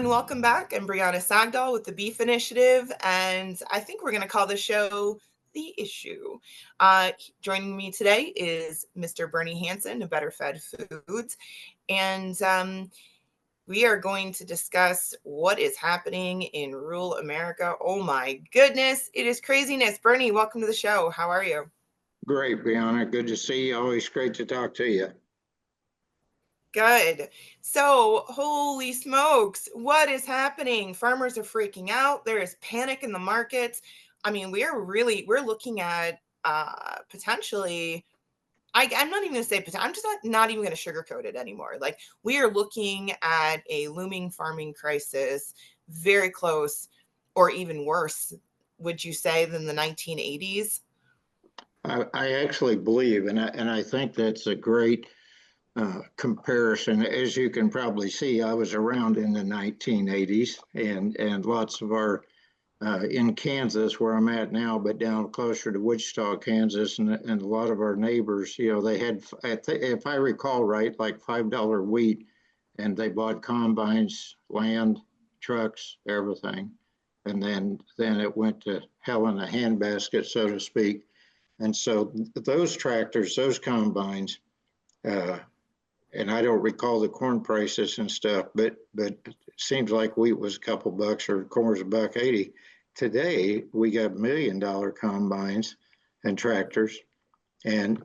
and welcome back. I'm Brianna Sagdahl with the Beef Initiative, and I think we're going to call the show The Issue. Joining me today is Mr. Bernie Hansen of BetterFedFoods, and we are going to discuss what is happening in rural America. Oh my goodness, it is craziness. Bernie, welcome to the show. How are you? Great, Brianna. Good to see you. Always great to talk to you. Good. So, holy smokes, what is happening? Farmers are freaking out. There is panic in the markets. I mean, we're looking at potentially. I'm not even going to say potential. I'm just not even going to sugarcoat it anymore. Like, we are looking at a looming farming crisis, very close, or even worse, would you say, than the 1980s? I actually believe, and I think that's a great comparison. As you can probably see, I was around in the 1980s, and lots of our in Kansas, where I'm at now, but down closer to Wichita, Kansas, and a lot of our neighbors, they had, if I recall right, like $5 wheat, and they bought combines, land, trucks, everything, and then it went to hell in a handbasket, so to speak. And so those tractors, those combines, uh, and I don't recall the corn prices and stuff, but it seems like wheat was a couple bucks or corn was $1.80. Today we got $1 million combines and tractors, and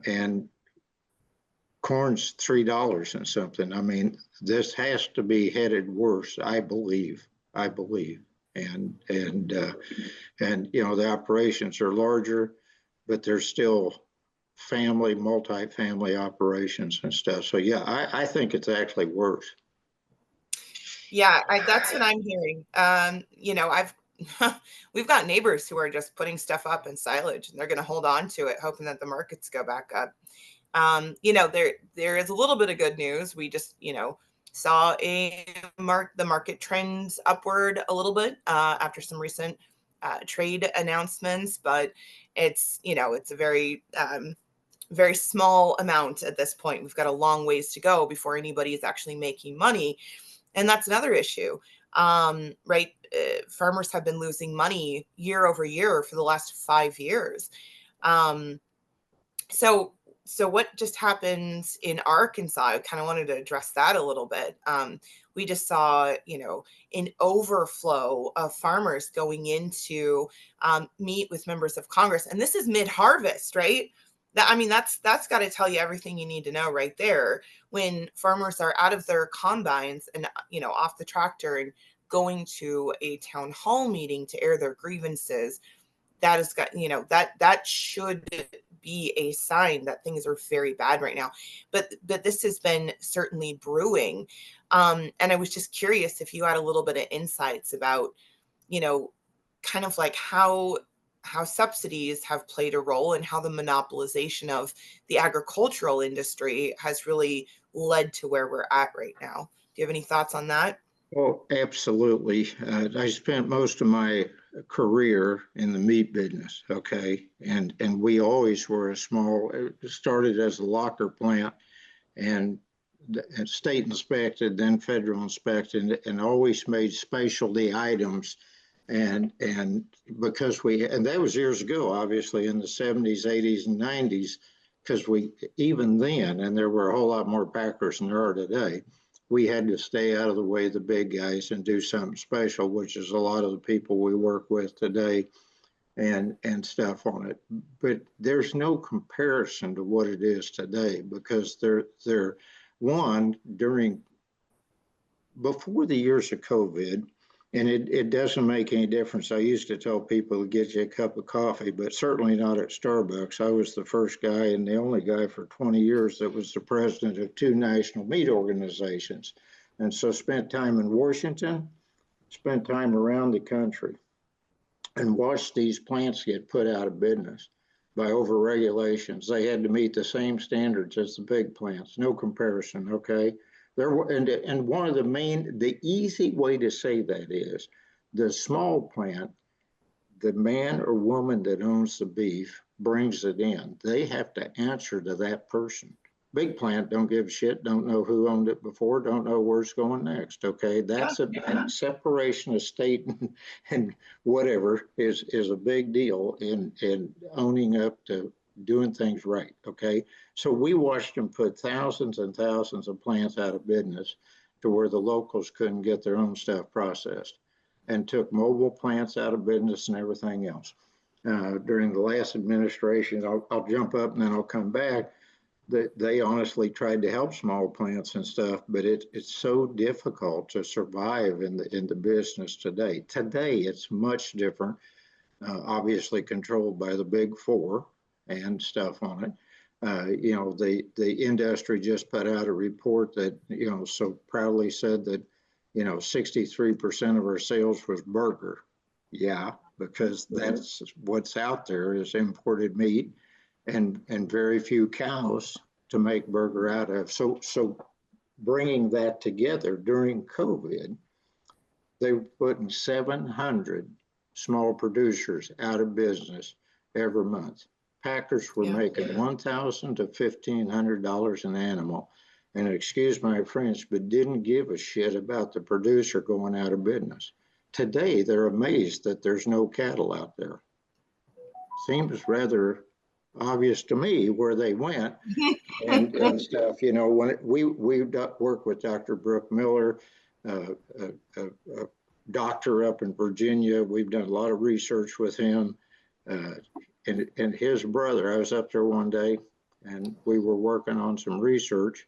corn's $3 and something. I mean, this has to be headed worse. I believe, and the operations are larger, but they're still multi-family operations and stuff. So yeah, I think it's actually worse. Yeah, that's what I'm hearing. I've we've got neighbors who are just putting stuff up in silage, and they're going to hold on to it, hoping that the markets go back up. There is a little bit of good news. We just saw the market trends upward a little bit after some recent trade announcements, but it's a very small amount at this point. We've got a long ways to go before anybody is actually making money. And that's another issue, right? Farmers have been losing money year over year for the last 5 years. So what just happened in Arkansas? I kind of wanted to address that a little bit. We just saw, an overflow of farmers going in to meet with members of Congress, and this is mid-harvest, right? That's got to tell you everything you need to know right there. When farmers are out of their combines and off the tractor and going to a town hall meeting to air their grievances, that has got that should be a sign that things are very bad right now. But this has been certainly brewing, and I was just curious if you had a little bit of insights about kind of like how subsidies have played a role and how the monopolization of the agricultural industry has really led to where we're at right now. Do you have any thoughts on that? Oh, absolutely. I spent most of my career in the meat business, okay? And we always were started as a locker plant and state inspected, then federal inspected, and always made specialty items. And that was years ago, obviously in the 70s, 80s, and 90s, because even then, and there were a whole lot more packers than there are today, we had to stay out of the way of the big guys and do something special, which is a lot of the people we work with today and stuff on it. But there's no comparison to what it is today, because they're one, before the years of COVID, and it doesn't make any difference. I used to tell people to get you a cup of coffee, but certainly not at Starbucks. I was the first guy and the only guy for 20 years that was the president of 2 national meat organizations. And so spent time in Washington, spent time around the country, and watched these plants get put out of business by over-regulations. They had to meet the same standards as the big plants, no comparison, okay? And one of the easy way to say that is the small plant, the man or woman that owns the beef brings it in. They have to answer to that person big plant don't give a shit, don't know who owned it before, don't know where it's going next. Okay, that's a separation of state and whatever is a big deal in owning up to doing things right. Okay, so we watched them put thousands and thousands of plants out of business to where the locals couldn't get their own stuff processed, and took mobile plants out of business and everything else. During the last administration, I'll jump up and then I'll come back. They honestly tried to help small plants and stuff, but it's so difficult to survive in the business today. Today, it's much different. Obviously controlled by the big four and stuff on it. The industry just put out a report that, so proudly said that, 63% of our sales was burger. Yeah, because that's what's out there is imported meat and very few cows to make burger out of. So bringing that together during COVID, they were putting 700 small producers out of business every month. Packers were making $1,000 to $1,500 an animal, and excuse my French, but didn't give a shit about the producer going out of business. Today, they're amazed that there's no cattle out there. Seems rather obvious to me where they went and stuff. When we work with Dr. Brooke Miller, a doctor up in Virginia. We've done a lot of research with him. And his brother, I was up there one day and we were working on some research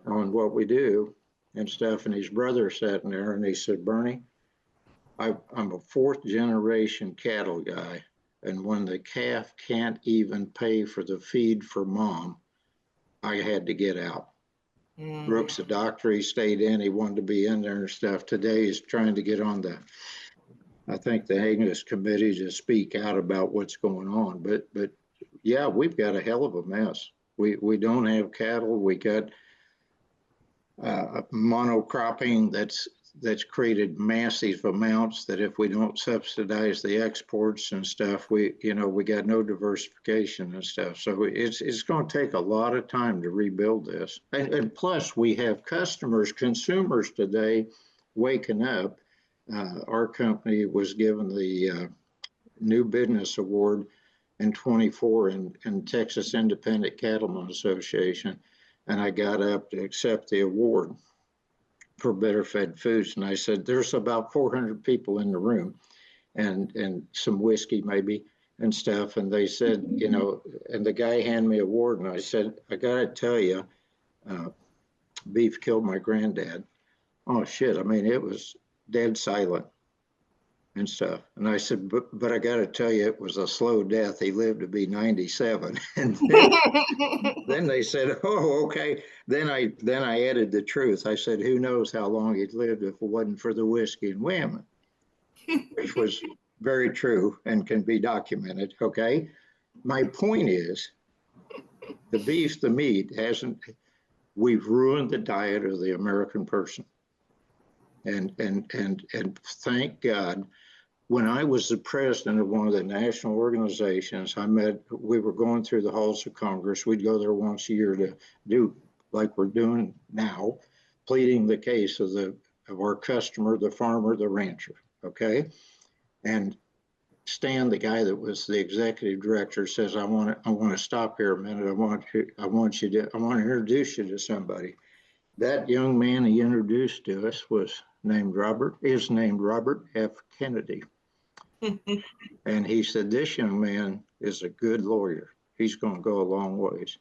on what we do and stuff. And his brother sat in there and he said, Bernie, I'm a fourth generation cattle guy. And when the calf can't even pay for the feed for mom, I had to get out. Brooks, the doctor, he stayed in, he wanted to be in there and stuff. Today he's trying to get on I think the Angus committee to speak out about what's going on. But yeah, we've got a hell of a mess. We don't have cattle. We got monocropping that's created massive amounts that if we don't subsidize the exports and stuff, we got no diversification and stuff. So it's going to take a lot of time to rebuild this. And plus we have consumers today waking up. Our company was given the New Business Award in 24 in Texas Independent Cattlemen Association. And I got up to accept the award for BetterFedFoods. And I said, there's about 400 people in the room and some whiskey maybe and stuff. And they said, and the guy handed me an award. And I said, I got to tell you, beef killed my granddad. Oh, shit. I mean, it was dead silent and stuff. And I said, but I got to tell you, it was a slow death. He lived to be 97. And then they said, oh, okay. Then I added the truth. I said, who knows how long he'd lived if it wasn't for the whiskey and women, which was very true and can be documented. Okay. My point is the beef, the meat we've ruined the diet of the American person. And thank God, when I was the president of one of the national organizations, we were going through the halls of Congress. We'd go there once a year to do like we're doing now, pleading the case of our customer, the farmer, the rancher. Okay. And Stan, the guy that was the executive director, says, I want to stop here a minute. I want to introduce you to somebody. That young man he introduced to us is named Robert F. Kennedy. And he said, this young man is a good lawyer. He's going to go a long ways.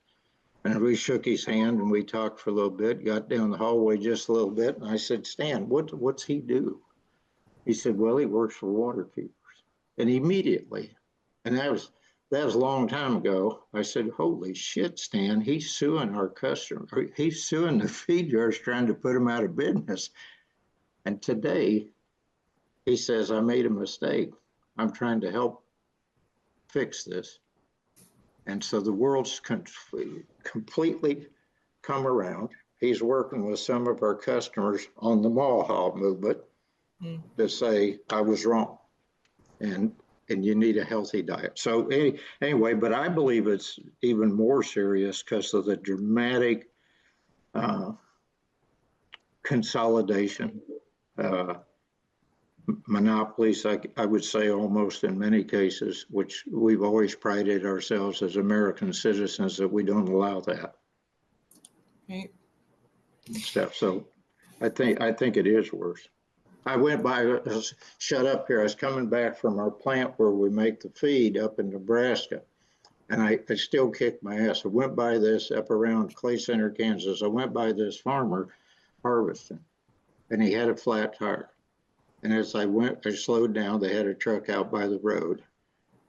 And we shook his hand and we talked for a little bit, got down the hallway just a little bit. And I said, Stan, what's he do? He said, well, he works for Waterkeepers. And immediately, and that was a long time ago, I said, holy shit, Stan, he's suing our customer. He's suing the feed yards trying to put him out of business. And today, he says, I made a mistake. I'm trying to help fix this. And so the world's completely come around. He's working with some of our customers on the mall hall movement to say, I was wrong. And and you need a healthy diet. So anyway, but I believe it's even more serious because of the dramatic uh, consolidation, uh, monopolies, I would say almost in many cases, which we've always prided ourselves as American citizens that we don't allow that Right. stuff. So I think it is worse. I went by, shut up here. I was coming back from our plant where we make the feed up in Nebraska, and I still kicked my ass. I went by this up around Clay Center, Kansas. I went by this farmer harvesting, and he had a flat tire. And as I slowed down. They had a truck out by the road,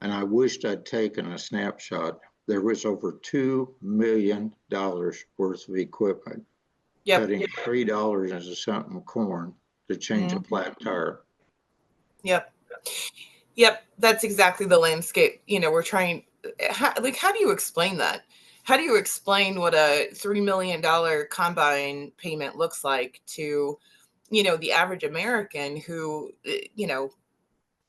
and I wished I'd taken a snapshot. There was over $2 million worth of equipment Yep. cutting $3 into something corn to change a flat tire. Yep. Yep. That's exactly the landscape. We're trying, how do you explain that? How do you explain what a $3 million combine payment looks like to, the average American who,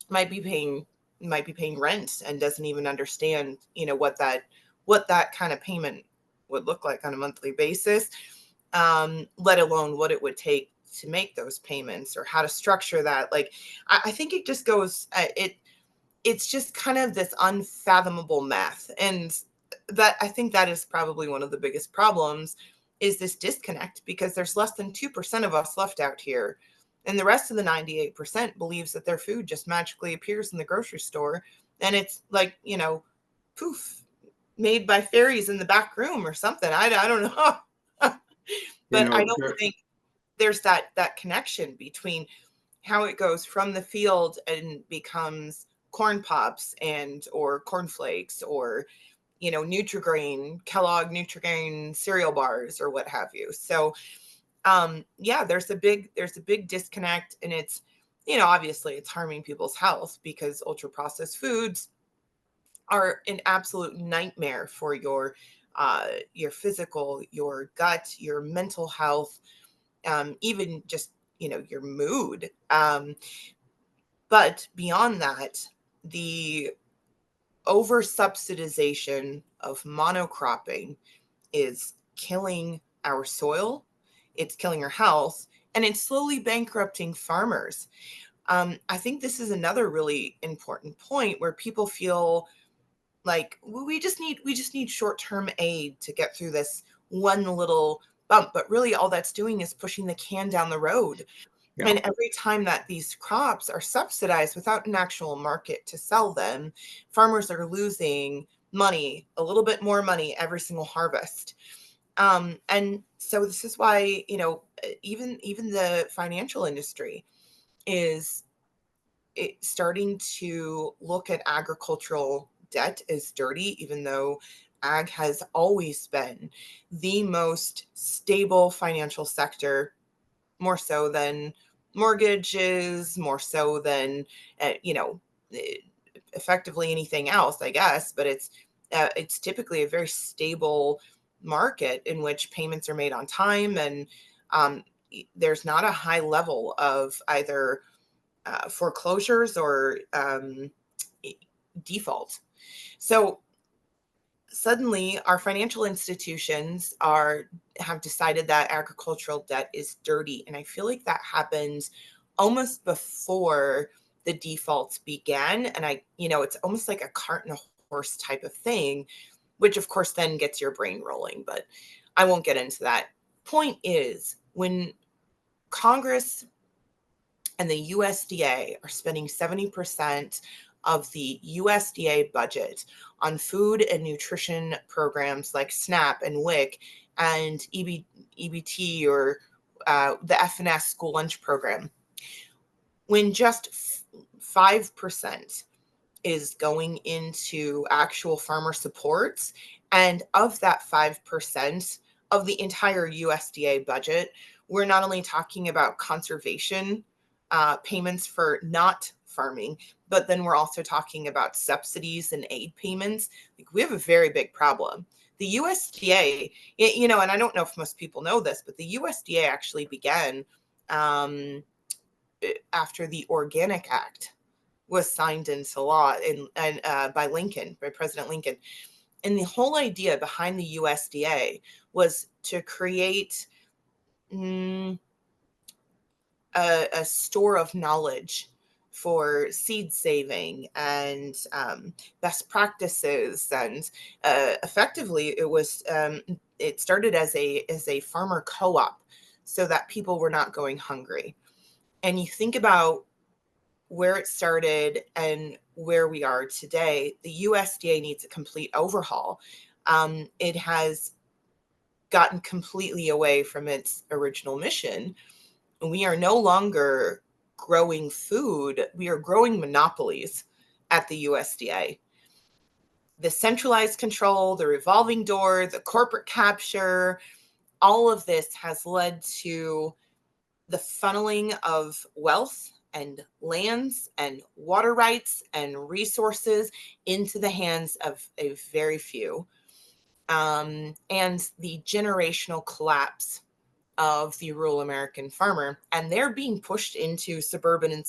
might be paying rent and doesn't even understand, what that kind of payment would look like on a monthly basis, let alone what it would take to make those payments or how to structure that. Like, I think it just goes, it's just kind of this unfathomable math. And that, I think that is probably one of the biggest problems, is this disconnect, because there's less than 2% of us left out here. And the rest of the 98% believes that their food just magically appears in the grocery store. And it's like, poof, made by fairies in the back room or something. I don't know. You But I know, don't think there's that connection between how it goes from the field and becomes corn pops and or cornflakes or Nutri-Grain, Kellogg Nutri-Grain cereal bars or what have you. So yeah, there's a big disconnect, and it's obviously it's harming people's health, because ultra processed foods are an absolute nightmare for your physical, your gut, your mental health, even just your mood. But beyond that, the over subsidization of monocropping is killing our soil, it's killing our health, and it's slowly bankrupting farmers. I think this is another really important point where people feel like, well, we just need short-term aid to get through this one little bump, but really all that's doing is pushing the can down the road. yeah, And every time that these crops are subsidized without an actual market to sell them, farmers are losing money, a little bit more money every single harvest. And so this is why, even the financial industry is starting to look at agricultural debt as dirty, even though ag has always been the most stable financial sector, more so than mortgages, more so than uh, you know eh, effectively anything else, I guess. But it's typically a very stable market in which payments are made on time, and um, there's not a high level of either foreclosures or default. So suddenly our financial institutions have decided that agricultural debt is dirty, and I feel like that happens almost before the defaults began. And it's almost like a cart and a horse type of thing, which of course then gets your brain rolling, but I won't get into that. Point is, when Congress and the USDA are spending 70% of the USDA budget on food and nutrition programs like SNAP and WIC and EBT, or the FNS school lunch program, when just 5% is going into actual farmer supports. And of that 5% of the entire USDA budget, we're not only talking about conservation payments for not farming, but then we're also talking about subsidies and aid payments. Like, we have a very big problem. The USDA, and I don't know if most people know this, but the USDA actually began after the Organic Act. was signed into law by President Lincoln. And the whole idea behind the USDA was to create a store of knowledge for seed saving and best practices, and effectively it started as a farmer co-op so that people were not going hungry. And you think about where it started and where we are today, the USDA needs a complete overhaul. It has gotten completely away from its original mission. We are no longer growing food, we are growing monopolies at the USDA. The centralized control, the revolving door, the corporate capture, all of this has led to the funneling of wealth and lands and water rights and resources into the hands of a very few. And the generational collapse of the rural American farmer. And they're being pushed into suburban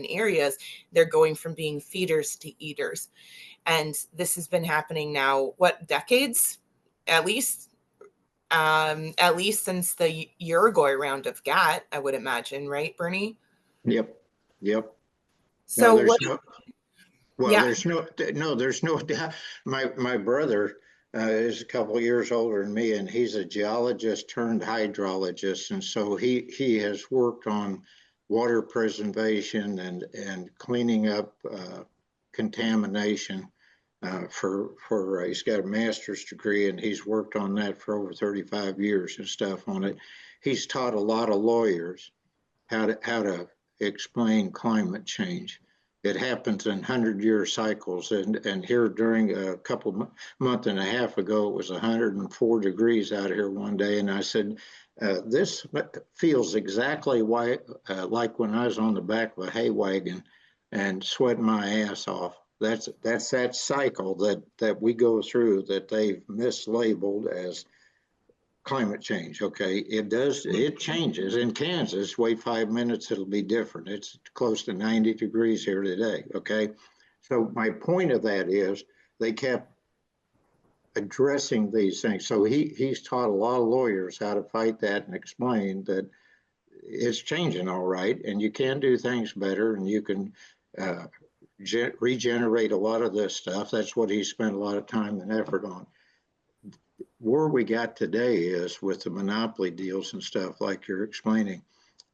areas. They're going from being feeders to eaters. And this has been happening now, what, decades? At least since the Uruguay round of GATT, I would imagine, right, Bernie? Yep. So what? Well, Yeah. there's no doubt. My brother is a couple of years older than me, and he's a geologist turned hydrologist, and so he has worked on water preservation and cleaning up contamination for he's got a master's degree, and he's worked on that for over 35 years and stuff on it. He's taught a lot of lawyers how to explain climate change. It happens in 100-year cycles, and here during a month and a half ago, it was 104 degrees out here one day, and I said, this feels exactly like when I was on the back of a hay wagon and sweating my ass off. That's that cycle that we go through that they've mislabeled as climate change. Okay, it changes. In Kansas, wait 5 minutes, it'll be different. It's close to 90 degrees here today. Okay, so my point of that is they kept addressing these things. So he's taught a lot of lawyers how to fight that and explain that it's changing all right, and you can do things better, and you can regenerate a lot of this stuff. That's what he spent a lot of time and effort on. Where we got today is with the monopoly deals and stuff like you're explaining,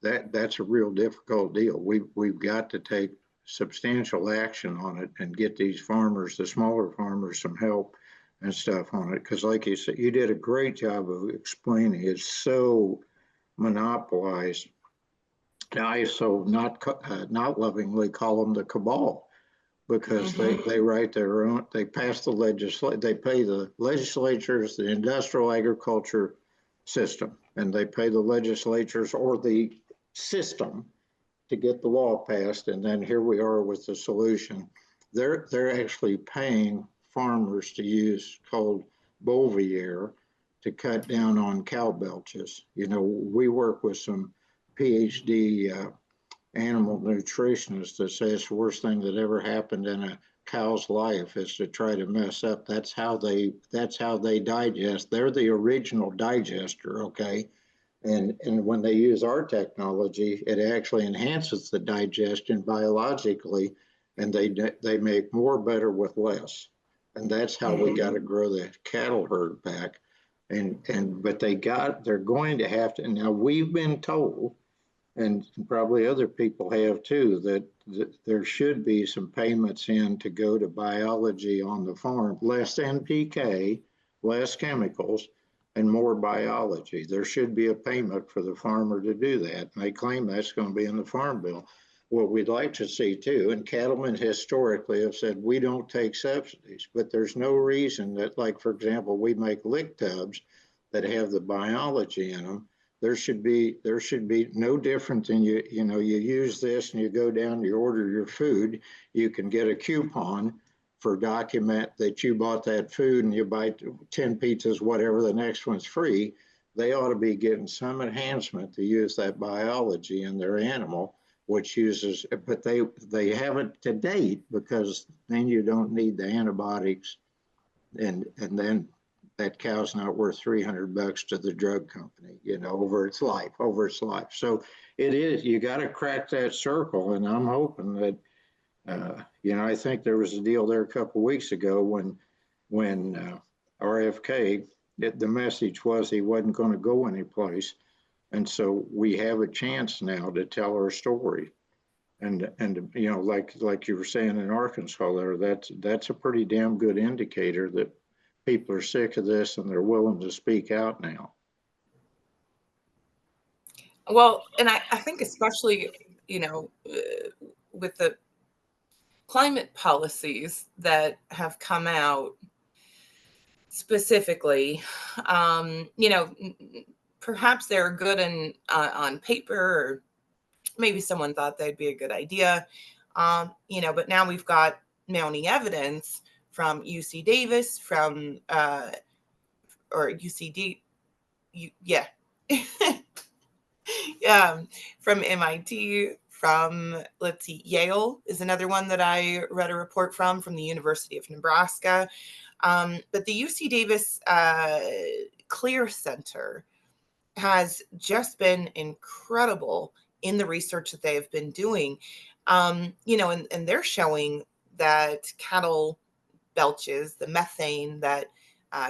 that's a real difficult deal. We've got to take substantial action on it and get these farmers, the smaller farmers, some help and stuff on it. Because like you said, you did a great job of explaining. It's so monopolized. I so not lovingly call them the cabal, because they write their own, they pass the legislation, they pay the legislatures, the industrial agriculture system, and they pay the legislatures or the system to get the law passed. And then here we are with the solution. They're actually paying farmers to use called Bovier to cut down on cow belches. You know, we work with some PhD animal nutritionist that says the worst thing that ever happened in a cow's life is to try to mess up. That's how they digest. They're the original digester, okay? And when they use our technology, it actually enhances the digestion biologically, and they make more better with less. And that's how we got to grow the cattle herd back. But they're going to have to. Now we've been told, and probably other people have too, that there should be some payments in to go to biology on the farm, less NPK, less chemicals, and more biology. There should be a payment for the farmer to do that. And they claim that's going to be in the farm bill. What we'd like to see too, and cattlemen historically have said, we don't take subsidies, but there's no reason that, like, for example, we make lick tubs that have the biology in them. There should be no different than you use this and you go down, you order your food, you can get a coupon for document that you bought that food, and you buy 10 pizzas, whatever, the next one's free. They ought to be getting some enhancement to use that biology in their animal which uses, but they haven't to date, because then you don't need the antibiotics, and then that cow's not worth $300 to the drug company, over its life. So it is, you got to crack that circle, and I'm hoping that, I think there was a deal there a couple of weeks ago when RFK, the message was he wasn't going to go anyplace, and so we have a chance now to tell our story. And like you were saying in Arkansas there, that's a pretty damn good indicator that people are sick of this and they're willing to speak out now. Well, and I think especially, with the climate policies that have come out specifically, perhaps they're good on paper, or maybe someone thought they'd be a good idea, but now we've got mounting evidence from UC Davis, from or UCD, yeah, from MIT, from, let's see, Yale is another one that I read a report from the University of Nebraska. But the UC Davis Clear Center has just been incredible in the research that they have been doing. And they're showing that cattle belches, the methane that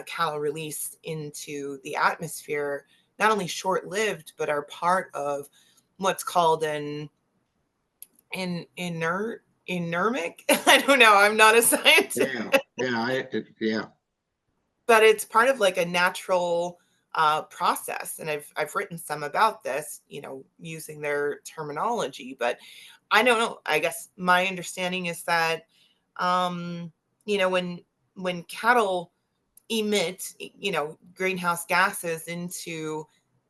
cattle release into the atmosphere, not only short-lived, but are part of what's called an inermic. I don't know. I'm not a scientist. Yeah. But it's part of like a natural process, and I've written some about this, using their terminology. But I don't know. I guess my understanding is that, when cattle emit, greenhouse gases into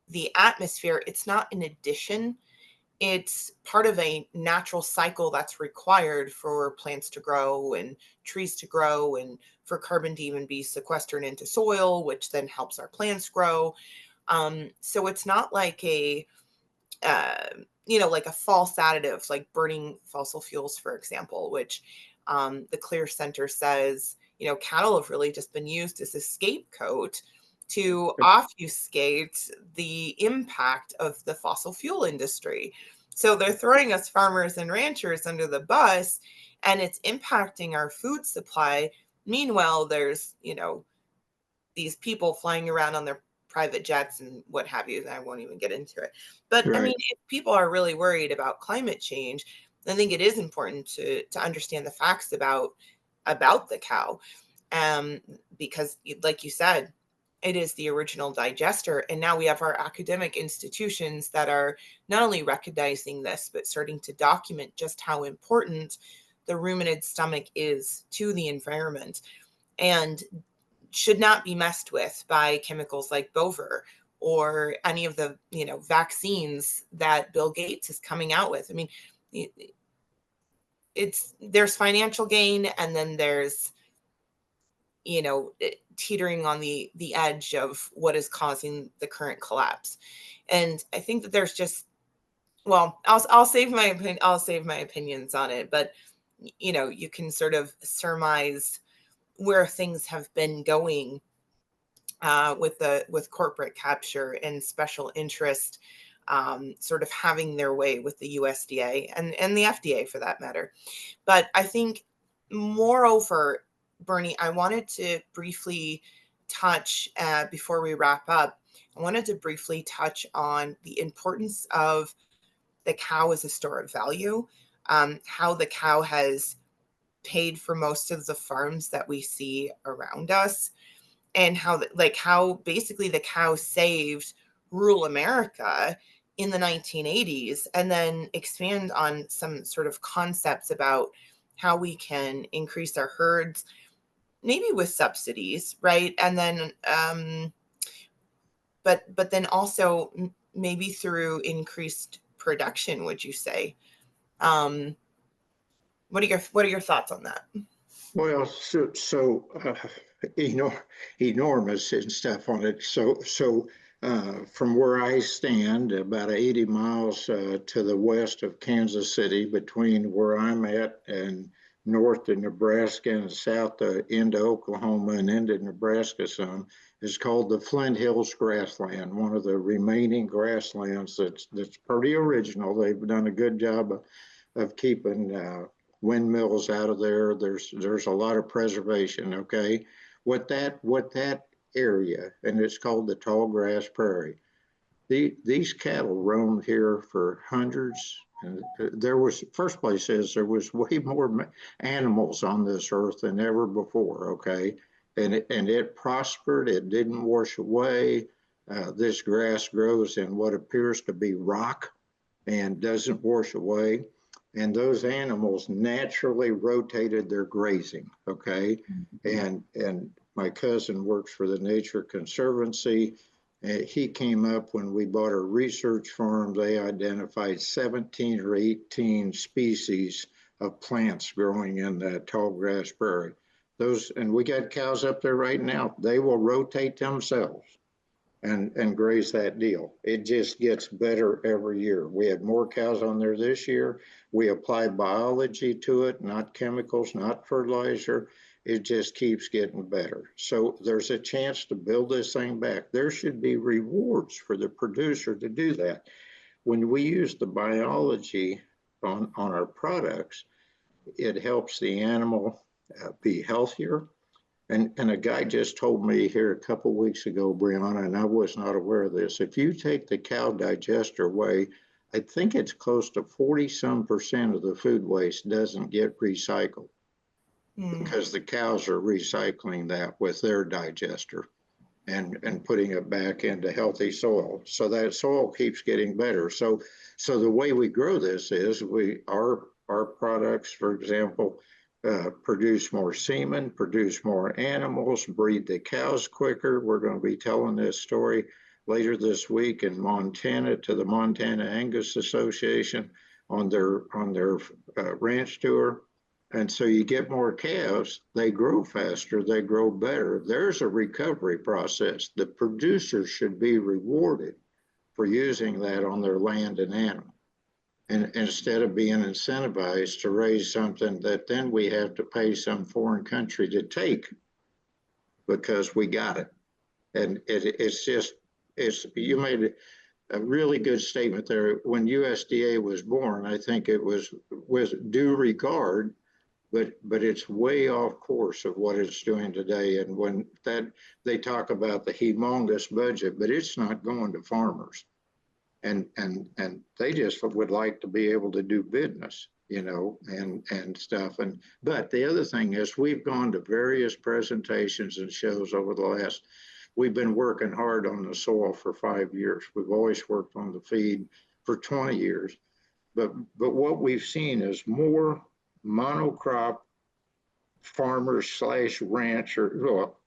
the atmosphere, it's not an addition. It's part of a natural cycle that's required for plants to grow and trees to grow, and for carbon to even be sequestered into soil, which then helps our plants grow. So it's not like like a false additive, like burning fossil fuels, for example, which the Clear Center says, cattle have really just been used as a scapegoat to obfuscate the impact of the fossil fuel industry. So they're throwing us farmers and ranchers under the bus, and it's impacting our food supply. Meanwhile, there's, these people flying around on their private jets and what have you. I won't even get into it. But I Right. mean, if people are really worried about climate change, I think it is important to understand the facts about the cow, because, like you said, it is the original digester. And now we have our academic institutions that are not only recognizing this, but starting to document just how important the ruminant stomach is to the environment, and should not be messed with by chemicals like Bover or any of the, vaccines that Bill Gates is coming out with. I mean, there's financial gain, and then there's, teetering on the edge of what is causing the current collapse. And I think that there's just, well, I'll save my opinion. I'll save my opinions on it, but you can sort of surmise where things have been going, with corporate capture and special interest, sort of having their way with the USDA and the FDA, for that matter. But I think, moreover, Bernie, I wanted to briefly touch, before we wrap up, I wanted to briefly touch on the importance of the cow as a store of value, how the cow has paid for most of the farms that we see around us, and how basically the cow saved rural America in the 1980s, and then expand on some sort of concepts about how we can increase our herds, maybe with subsidies, right? And then, but then also maybe through increased production, would you say? Um, what are your thoughts on that? Well, enormous and stuff on it. So From where I stand, about 80 miles to the west of Kansas City, between where I'm at and north to Nebraska and south into Oklahoma and into Nebraska some, is called the Flint Hills grassland, one of the remaining grasslands that's pretty original. They've done a good job of keeping windmills out of there. There's a lot of preservation. Okay, what that area, and it's called the tall grass prairie. These cattle roamed here for hundreds. And there was, first place is, there was way more animals on this earth than ever before. Okay, and it prospered. It didn't wash away. This grass grows in what appears to be rock and doesn't wash away. And those animals naturally rotated their grazing. Okay, and my cousin works for the Nature Conservancy. He came up when we bought a research farm. They identified 17 or 18 species of plants growing in that tall grass prairie. Those, and we got cows up there right now. They will rotate themselves and graze that deal. It just gets better every year. We had more cows on there this year. We apply biology to it, not chemicals, not fertilizer. It just keeps getting better. So there's a chance to build this thing back. There should be rewards for the producer to do that. When we use the biology on our products, it helps the animal be healthier. And a guy just told me here a couple of weeks ago, Brianna, and I was not aware of this. If you take the cow digester away, I think it's close to 40% of the food waste doesn't get recycled because the cows are recycling that with their digester and putting it back into healthy soil. So that soil keeps getting better. So the way we grow this is our products, for example, produce more semen, produce more animals, breed the cows quicker. We're going to be telling this story later this week in Montana to the Montana Angus Association on their ranch tour. And so you get more calves, they grow faster, they grow better. There's a recovery process. The producers should be rewarded for using that on their land and animal. And instead of being incentivized to raise something that then we have to pay some foreign country to take because we got it. And you made a really good statement there. When USDA was born, I think it was with due regard, but it's way off course of what it's doing today. And when that they talk about the humongous budget, but it's not going to farmers. And they just would like to be able to do business, and stuff. But the other thing is we've gone to various presentations and shows over the last. We've been working hard on the soil for 5 years. We've always worked on the feed for 20 years. But what we've seen is more monocrop farmers / ranchers. Well,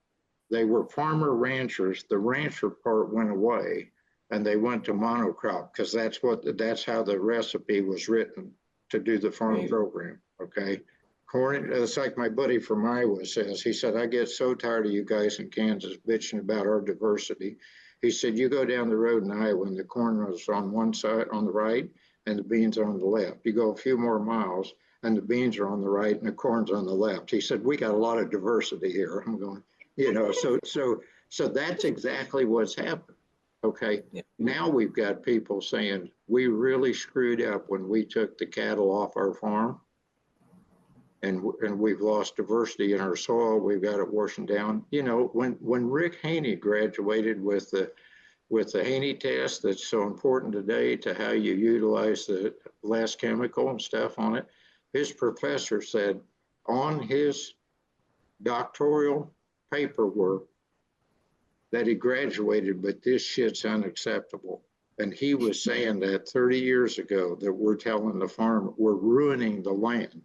they were farmer ranchers. The rancher part went away and they went to monocrop because that's how the recipe was written to do the farm program. Okay. Corn, it's like my buddy from Iowa says. He said, I get so tired of you guys in Kansas bitching about our diversity. He said, you go down the road in Iowa and the corn was on one side on the right and the beans are on the left. You go a few more miles and the beans are on the right and the corn's on the left. He said, we got a lot of diversity here. I'm going, so that's exactly what's happened. Okay. Yeah. Now we've got people saying we really screwed up when we took the cattle off our farm, and we've lost diversity in our soil. We've got it washing down. When Rick Haney graduated with the Haney test that's so important today to how you utilize the less chemical and stuff on it, his professor said on his doctoral paperwork that he graduated, but this shit's unacceptable. And he was saying that 30 years ago that we're telling the farm we're ruining the land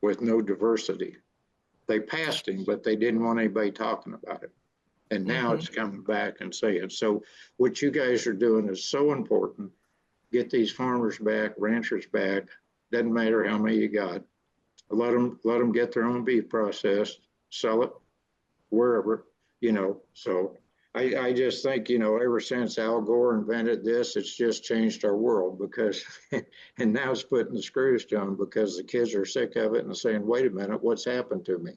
with no diversity. They passed him, but they didn't want anybody talking about it. And now it's coming back and saying, so what you guys are doing is so important. Get these farmers back, ranchers back. Doesn't matter how many you got. Let them get their own beef processed, sell it wherever. So I just think, ever since Al Gore invented this, it's just changed our world because, and now it's putting the screws to them because the kids are sick of it and saying, wait a minute, what's happened to me?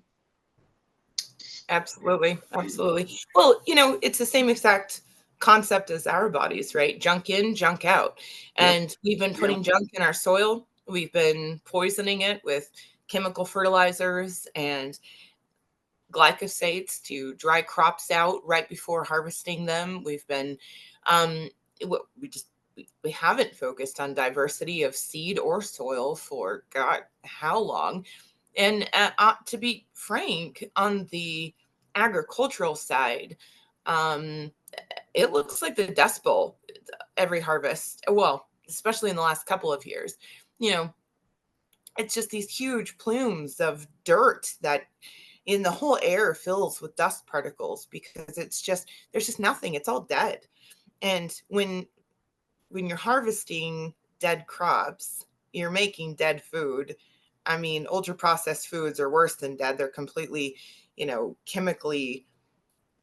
Absolutely. Absolutely. Well, it's the same exact concept as our bodies, right? Junk in, junk out. Yep. And we've been Yep. putting junk in our soil. We've been poisoning it with chemical fertilizers and glycosates to dry crops out right before harvesting them. We've been, um, we haven't focused on diversity of seed or soil for God, how long? And to be frank, on the agricultural side, um, it looks like the Dust Bowl every harvest. Well, especially in the last couple of years, you know, it's just these huge plumes of dirt that in the whole air fills with dust particles because there's just nothing. It's all dead. And when you're harvesting dead crops, you're making dead food. I mean, ultra processed foods are worse than dead. They're completely, chemically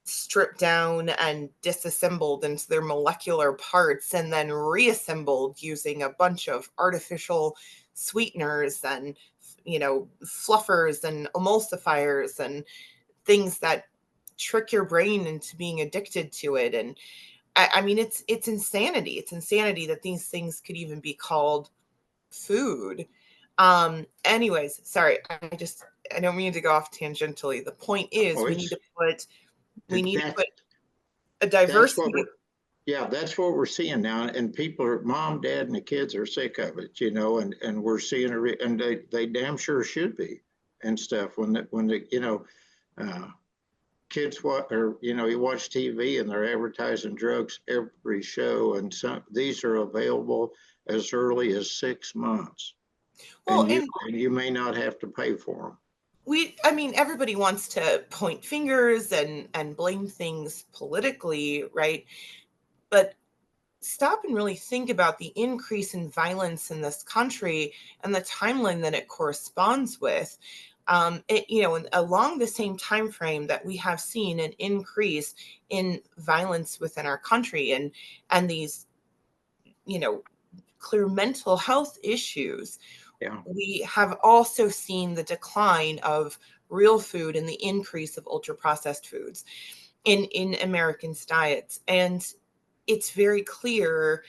stripped down and disassembled into their molecular parts and then reassembled using a bunch of artificial sweeteners and fluffers and emulsifiers and things that trick your brain into being addicted to it. And I mean, it's insanity. It's insanity that these things could even be called food. Anyways, sorry, I don't mean to go off tangentially. The point is Oh, we need it's to put we need to that put a that's what diversity. we're yeah, that's what we're seeing now. And people are mom, dad, and the kids are sick of it, and we're seeing it, and they damn sure should be and stuff when the uh, kids you watch TV and they're advertising drugs every show, and some these are available as early as 6 months, Well, and and you may not have to pay for them. I mean, everybody wants to point fingers and blame things politically, right? But stop and really think about the increase in violence in this country and the timeline that it corresponds with. Along the same time frame that we have seen an increase in violence within our country and these, you know, clear mental health issues, Yeah, we have also seen the decline of real food and the increase of ultra processed foods in Americans' diets. And it's very clear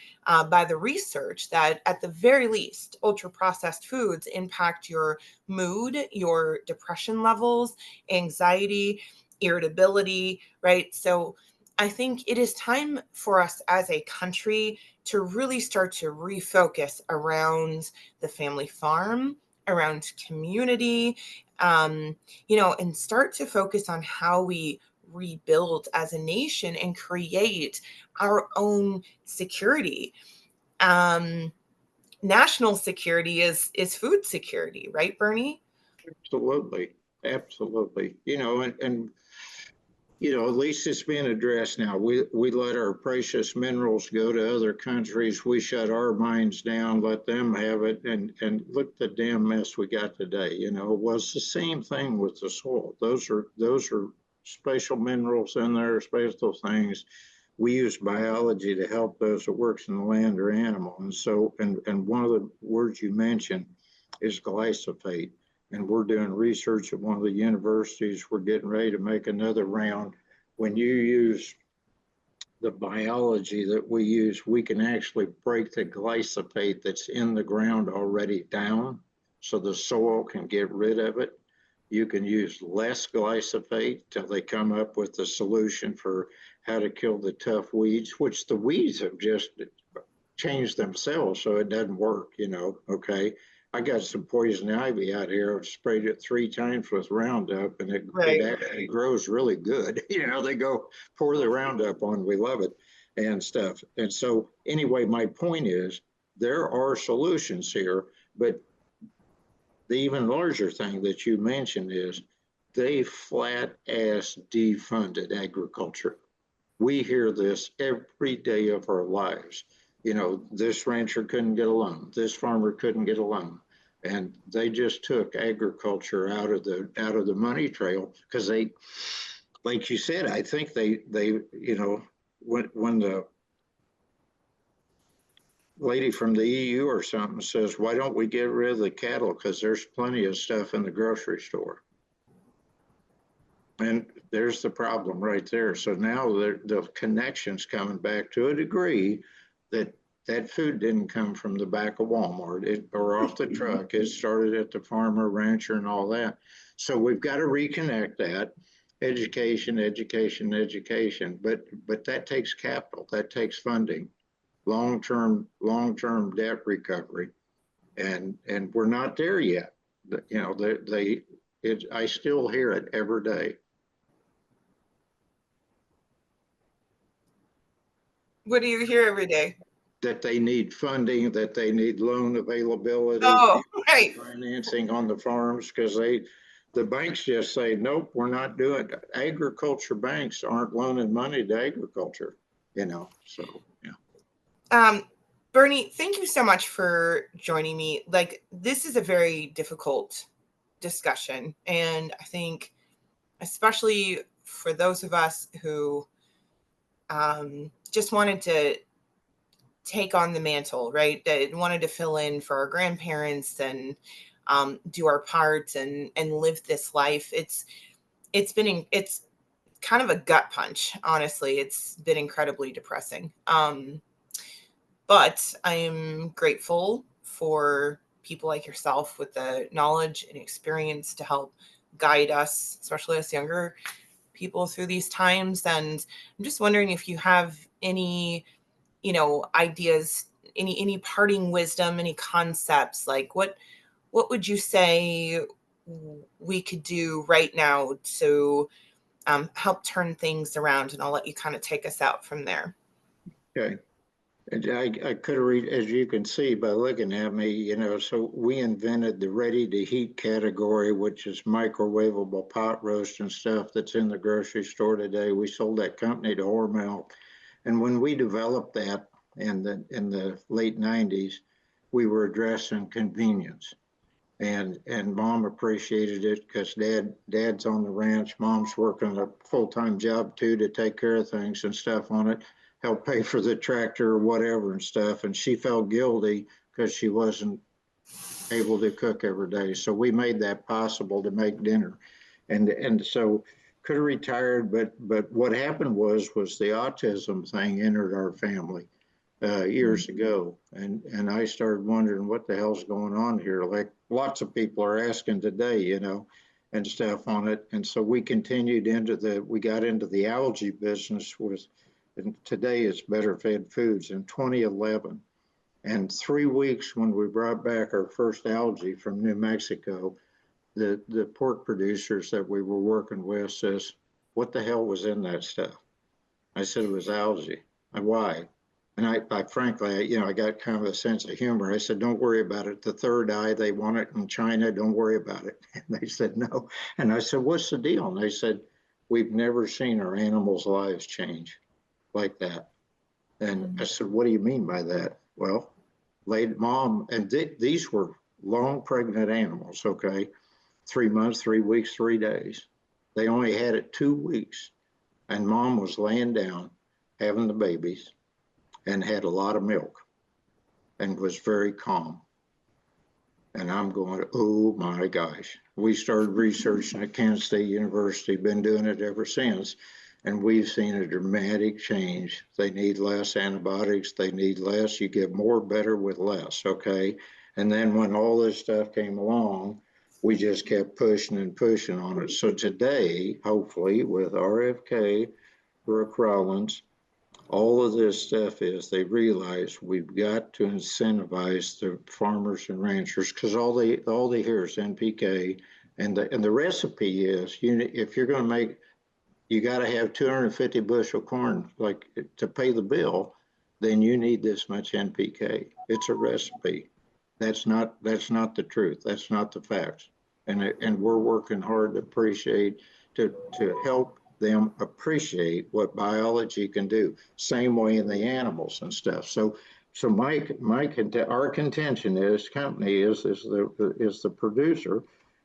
by the research that at the very least, ultra processed foods impact your mood, your depression levels, anxiety, irritability, right? So I think it is time for us as a country to really start to refocus around the family farm, around community, and start to focus on how we rebuild as a nation and create our own security. Um, National security is food security, right, Bernie? absolutely, absolutely. At least it's being addressed now. We let our precious minerals go to other countries. We shut our mines down, let them have it, and look the damn mess we got today. It was the same thing with the soil. Those are special minerals in there, special things. We use biology to help those that works in the land or animal. And one of the words you mentioned is glyphosate, and we're doing research at one of the universities. We're getting ready to make another round. When you use the biology that we use, we can actually break the glyphosate that's in the ground already down so the soil can get rid of it. You can use less glyphosate till they come up with the solution for how to kill the tough weeds, which the weeds have just changed themselves so it doesn't work, okay. I got some poison ivy out here. I've sprayed it 3 times with Roundup, and it Right. actually grows really good. They go pour the Roundup on. We love it and stuff. And so, anyway, my point is there are solutions here, but the even larger thing that you mentioned is they flat ass defunded agriculture. We hear this every day of our lives. This rancher couldn't get a loan, this farmer couldn't get a loan, and they just took agriculture out of the money trail because like you said, I think they when the lady from the EU or something says, why don't we get rid of the cattle? Because there's plenty of stuff in the grocery store. And there's the problem right there. So now the connection's coming back to a degree that that food didn't come from the back of Walmart or off the truck. It started at the farmer, rancher, and all that. So we've got to reconnect that education, education, education. But that takes capital. That takes funding, long-term debt recovery, and we're not there yet. You know, I still hear it every day. What do you hear every day? That they need funding, that they need loan availability, Oh, right. financing on the farms, because the banks just say, nope, we're not doing it. Agriculture banks aren't loaning money to agriculture, so yeah. Um, Bernie, thank you so much for joining me. Like, this is a very difficult discussion. And I think, especially for those of us who just wanted to take on the mantle, right? That wanted to fill in for our grandparents and do our part and live this life. It's kind of a gut punch, honestly. It's been incredibly depressing. But I am grateful for people like yourself with the knowledge and experience to help guide us, especially us younger people, through these times. And I'm just wondering if you have any, ideas, any parting wisdom, any concepts, like what would you say we could do right now to help turn things around? And I'll let you kind of take us out from there. Okay. And I could have read, as you can see by looking at me, so we invented the ready to heat category, which is microwavable pot roast and stuff that's in the grocery store today. We sold that company to Hormel. And when we developed that in the late 90s, we were addressing convenience. And mom appreciated it because dad's on the ranch, mom's working a full-time job too to take care of things and stuff on it, help pay for the tractor or whatever and stuff. And she felt guilty because she wasn't able to cook every day. So we made that possible to make dinner. And so could have retired, but what happened was the autism thing entered our family years ago, and I started wondering what the hell's going on here. Like lots of people are asking today, and stuff on it. And so we continued we got into the algae business and today it's BetterFedFoods in 2011. And 3 weeks when we brought back our first algae from New Mexico, the pork producers that we were working with says, what the hell was in that stuff? I said, it was algae. Why? And I frankly, I got kind of a sense of humor. I said, don't worry about it. The third eye, they want it in China. Don't worry about it. And they said, no. And I said, what's the deal? And they said, we've never seen our animals' lives change like that. And I said, what do you mean by that? Well, late mom, and these were long pregnant animals, okay? 3 months, 3 weeks, 3 days. They only had it 2 weeks. And mom was laying down having the babies and had a lot of milk and was very calm. And I'm going, oh my gosh. We started researching at Kansas State University, been doing it ever since. And we've seen a dramatic change. They need less antibiotics. They need less. You get more better with less, okay? And then when all this stuff came along, we just kept pushing and pushing on it. So today, hopefully, with RFK, Brooke Rollins, all of this stuff is they realize we've got to incentivize the farmers and ranchers because all they hear is NPK, and the recipe is if you're going to make, you got to have 250 bushel corn like to pay the bill, then you need this much NPK. It's a recipe. That's not the truth. That's not the facts. And we're working hard to appreciate to help them appreciate what biology can do. Same way in the animals and stuff. So our contention is company is the producer,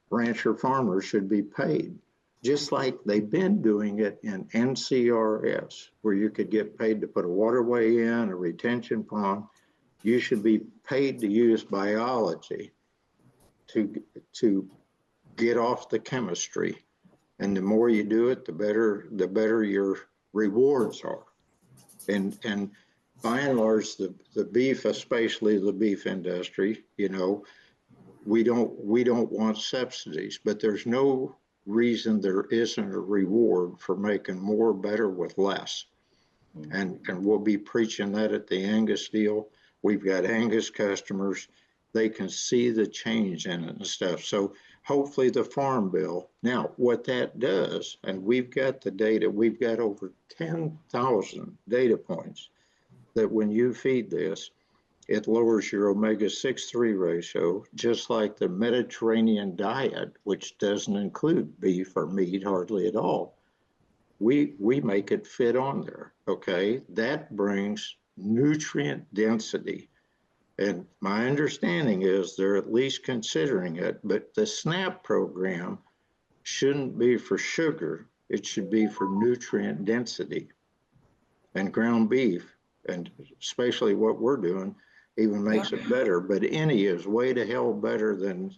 rancher farmers should be paid just like they've been doing it in NCRS, where you could get paid to put a waterway in, a retention pond. You should be paid to use biology to, to get off the chemistry. And the more you do it, the better your rewards are. And by and large, the beef, especially the beef industry, we don't want subsidies, but there's no reason there isn't a reward for making more better with less. And we'll be preaching that at the Angus deal. We've got Angus customers. They can see the change in it and stuff. So hopefully the farm bill. Now, what that does, and we've got the data, we've got over 10,000 data points that when you feed this, it lowers your omega-6-3 ratio, just like the Mediterranean diet, which doesn't include beef or meat hardly at all. We make it fit on there, okay? That brings nutrient density. And my understanding is they're at least considering it, but the SNAP program shouldn't be for sugar. It should be for nutrient density. And ground beef, and especially what we're doing, even makes it better. But any is way to hell better than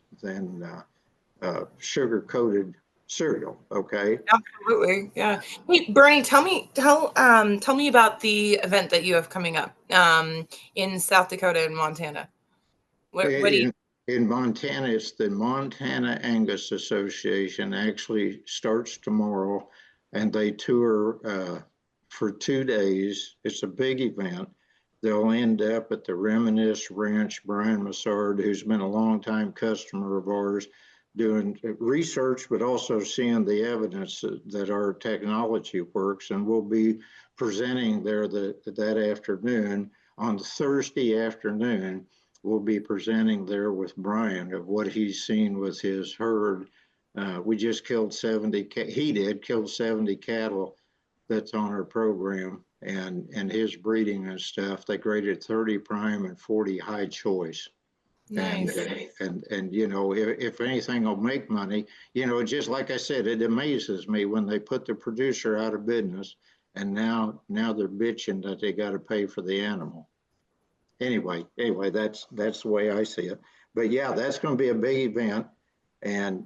sugar-coated cereal. Okay. Absolutely, yeah. Hey, Bernie, tell me about the event that you have coming up in South Dakota and Montana. What do you? In Montana, it's the Montana Angus Association. Actually starts tomorrow, and they tour for 2 days. It's a big event. They'll end up at the Reminisce Ranch. Brian Massard, who's been a longtime customer of ours, doing research, but also seeing the evidence that our technology works. And we'll be presenting there that afternoon. On Thursday afternoon, we'll be presenting there with Brian of what he's seen with his herd. We just killed 70, killed 70 cattle that's on our program, and his breeding and stuff. They graded 30 prime and 40 high choice. Nice. And if anything will make money, just like I said, it amazes me when they put the producer out of business, and now they're bitching that they got to pay for the animal. Anyway, that's the way I see it. But yeah, that's going to be a big event, and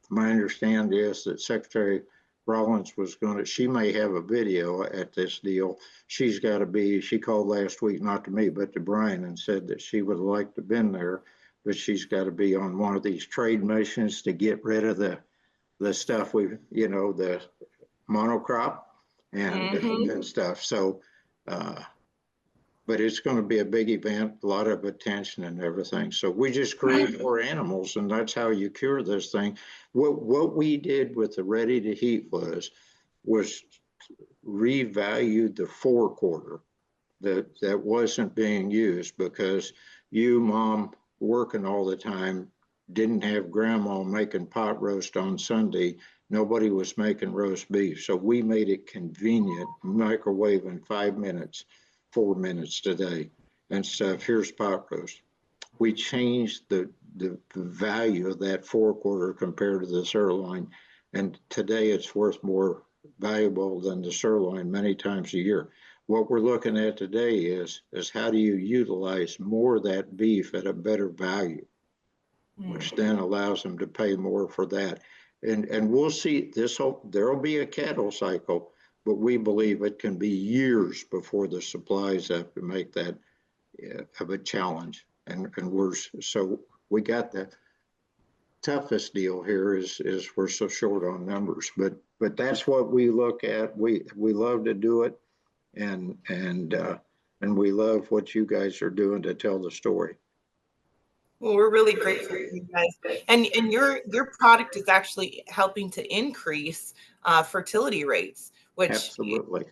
my understanding is that Secretary Rollins she may have a video at this deal. She called last week, not to me, but to Brian, and said that she would like to have been there, but she's got to be on one of these trade missions to get rid of the stuff the monocrop and stuff. So, but it's going to be a big event, a lot of attention and everything. So we just create more animals, and that's how you cure this thing. What we did with the ready to heat was revalued the forequarter that wasn't being used, because you, Mom, working all the time, didn't have Grandma making pot roast on Sunday. Nobody was making roast beef. So we made it convenient, microwave in 5 minutes. 4 minutes today and stuff. Here's pot roast. We changed the value of that forequarter compared to the sirloin, and today it's worth more valuable than the sirloin many times a year. What we're looking at today is how do you utilize more of that beef at a better value, which then allows them to pay more for that. And we'll see there'll be a cattle cycle, but we believe it can be years before the supplies up to make that of a challenge. And we got the toughest deal here is we're so short on numbers, but that's what we look at. We love to do it, and we love what you guys are doing to tell the story. Well, we're really grateful for you guys, and your product is actually helping to increase fertility rates, which absolutely,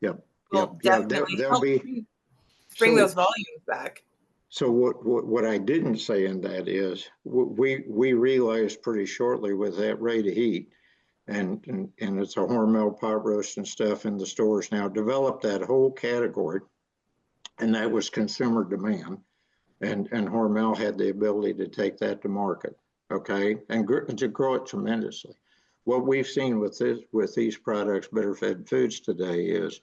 yep, will definitely there'll help be bring those volumes back. So what I didn't say in that is we realized pretty shortly with that rate of heat, and it's a Hormel pot roast and stuff in the stores now, developed that whole category, and that was consumer demand. And Hormel had the ability to take that to market. okay, and to grow it tremendously. What we've seen with these products, Better Fed Foods today, is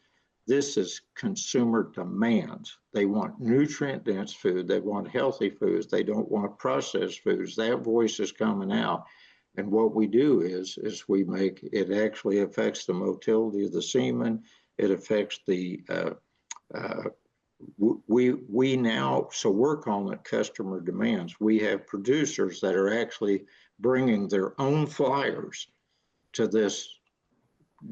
this is consumer demands. They want nutrient dense food. They want healthy foods. They don't want processed foods. That voice is coming out. And what we do is we make it actually affects the motility of the semen. It affects the uh, we now, so we're calling it customer demands. We have producers that are actually bringing their own flyers to this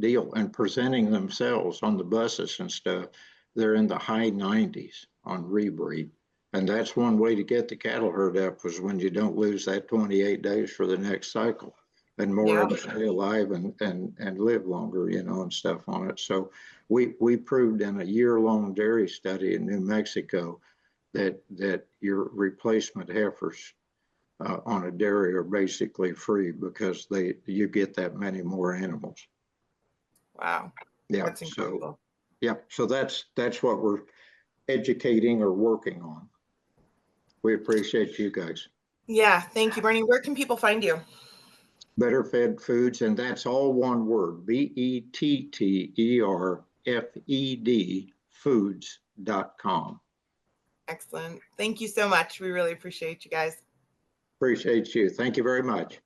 deal and presenting themselves on the buses and stuff. They're in the high 90s on rebreed. And that's one way to get the cattle herd up, was when you don't lose that 28 days for the next cycle, and more Yeah. of them stay alive and live longer, and stuff on it. So we proved in a year-long dairy study in New Mexico that your replacement heifers on a dairy are basically free, because you get that many more animals. Wow. Yeah. That's incredible. So that's what we're educating or working on. We appreciate you guys. Yeah. Thank you, Bernie. Where can people find you? Better Fed Foods, and that's all one word, BetterFed foods.com. Excellent. Thank you so much. We really appreciate you guys. Appreciate you. Thank you very much.